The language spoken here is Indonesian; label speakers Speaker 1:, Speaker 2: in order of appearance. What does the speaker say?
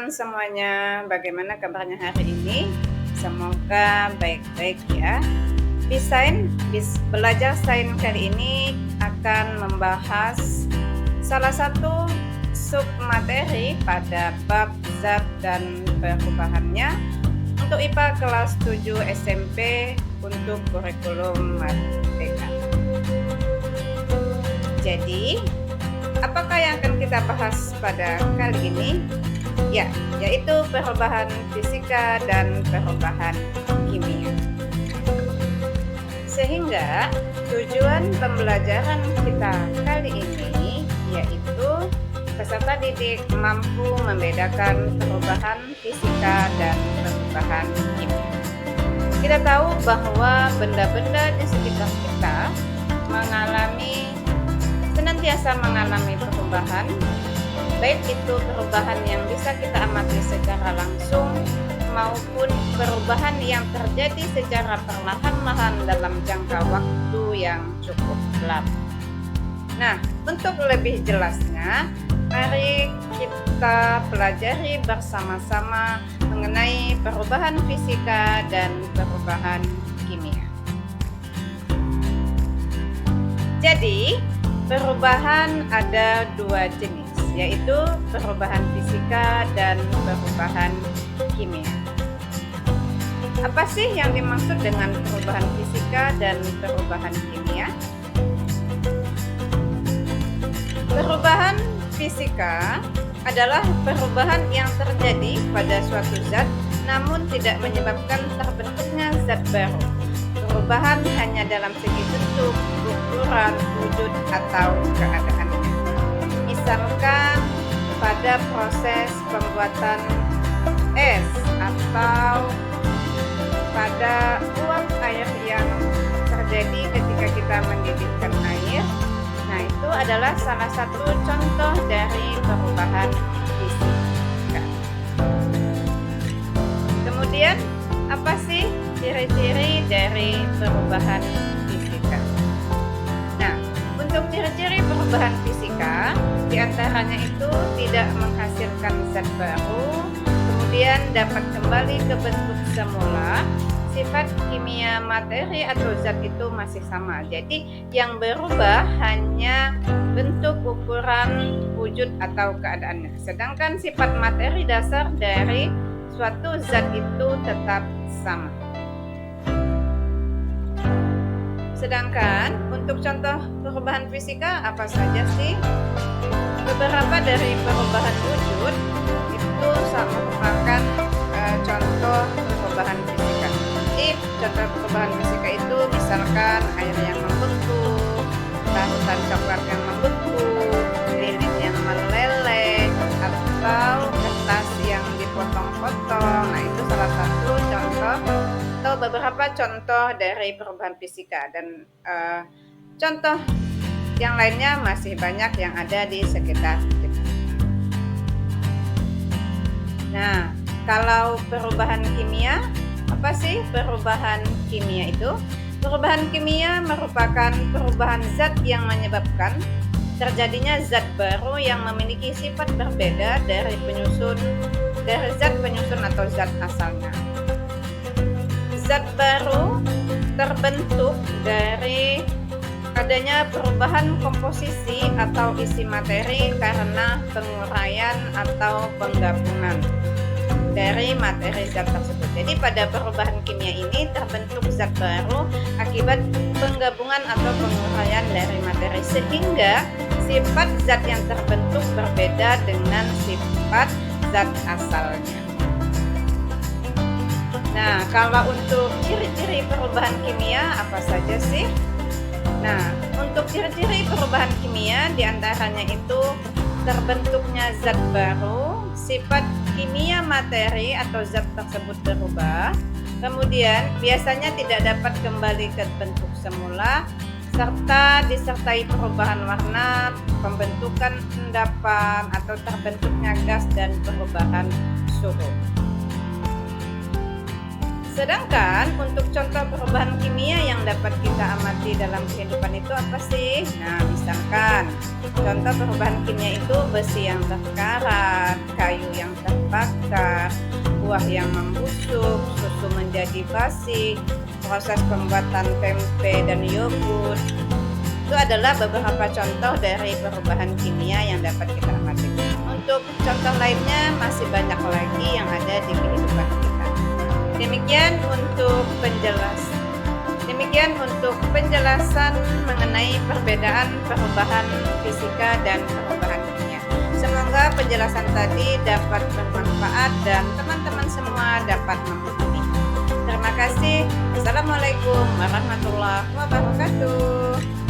Speaker 1: teman-teman semuanya, bagaimana kabarnya hari ini? Semoga baik-baik ya. Belajar sains kali ini akan membahas salah satu sub materi pada bab zat dan perubahannya untuk IPA kelas 7 SMP untuk kurikulum Merdeka. Jadi, apakah yang akan kita bahas pada kali ini? Ya, yaitu perubahan fisika dan perubahan kimia. Sehingga tujuan pembelajaran kita kali ini yaitu peserta didik mampu membedakan perubahan fisika dan perubahan kimia. Kita tahu bahwa benda-benda di sekitar kita senantiasa mengalami perubahan, baik itu perubahan yang bisa kita amati secara langsung maupun perubahan yang terjadi secara perlahan-lahan dalam jangka waktu yang cukup lama. Nah, untuk lebih jelasnya, mari kita pelajari bersama-sama mengenai perubahan fisika dan perubahan kimia. Jadi, perubahan ada dua jenis, yaitu perubahan fisika dan perubahan kimia. Apa sih yang dimaksud dengan perubahan fisika dan perubahan kimia? Perubahan fisika adalah perubahan yang terjadi pada suatu zat namun tidak menyebabkan terbentuknya zat baru. Perubahan hanya dalam segi bentuk, ukuran, wujud, atau keadaannya. Misalkan pada proses pembuatan es atau pada uap air yang terjadi ketika kita mendidihkan air. Nah, itu adalah salah satu contoh dari perubahan fisika. Kemudian, apa sih ciri-ciri dari perubahan fisika? Nah, untuk ciri-ciri perubahan fisika, diantaranya itu tidak menghasilkan zat baru, kemudian dapat kembali ke bentuk semula, sifat kimia materi atau zat itu masih sama. Jadi yang berubah hanya bentuk, ukuran, wujud, atau keadaannya. Sedangkan sifat materi dasar dari suatu zat itu tetap sama. Sedangkan untuk contoh perubahan fisika apa saja sih? Beberapa dari perubahan wujud itu merupakan contoh perubahan fisika. Jadi contoh perubahan fisika itu misalkan air yang membeku, larutan coklat yang membeku, lilin yang meleleh, atau kertas yang dipotong-potong. Nah, itu salah satu contoh atau beberapa contoh dari perubahan fisika, dan contoh yang lainnya masih banyak yang ada di sekitar kita. Nah, kalau perubahan kimia, apa sih perubahan kimia itu? Perubahan kimia merupakan perubahan zat yang menyebabkan terjadinya zat baru yang memiliki sifat berbeda dari zat penyusun atau zat asalnya. Zat baru terbentuk dari adanya perubahan komposisi atau isi materi karena penguraian atau penggabungan dari materi zat tersebut. Jadi pada perubahan kimia ini terbentuk zat baru akibat penggabungan atau penguraian dari materi, sehingga sifat zat yang terbentuk berbeda dengan sifat zat asalnya. Nah, kalau untuk ciri-ciri perubahan kimia apa saja sih? Nah, untuk ciri-ciri perubahan kimia diantaranya itu terbentuknya zat baru, sifat kimia materi atau zat tersebut berubah, kemudian biasanya tidak dapat kembali ke bentuk semula, serta disertai perubahan warna, pembentukan endapan atau terbentuknya gas dan perubahan suhu. Sedangkan untuk contoh perubahan kimia yang dapat kita amati dalam kehidupan itu apa sih? Nah, misalkan contoh perubahan kimia itu besi yang terkarat, kayu yang terbakar, buah yang membusuk, susu menjadi basi, proses pembuatan tempe dan yogurt. Itu adalah beberapa contoh dari perubahan kimia yang dapat kita amati. Untuk contoh lainnya masih banyak lagi yang ada di kehidupan kita. Demikian untuk penjelasan mengenai perbedaan perubahan fisika dan perubahan kimia. Semoga penjelasan tadi dapat bermanfaat dan teman-teman semua dapat memahami. Terima kasih. Assalamualaikum warahmatullahi wabarakatuh.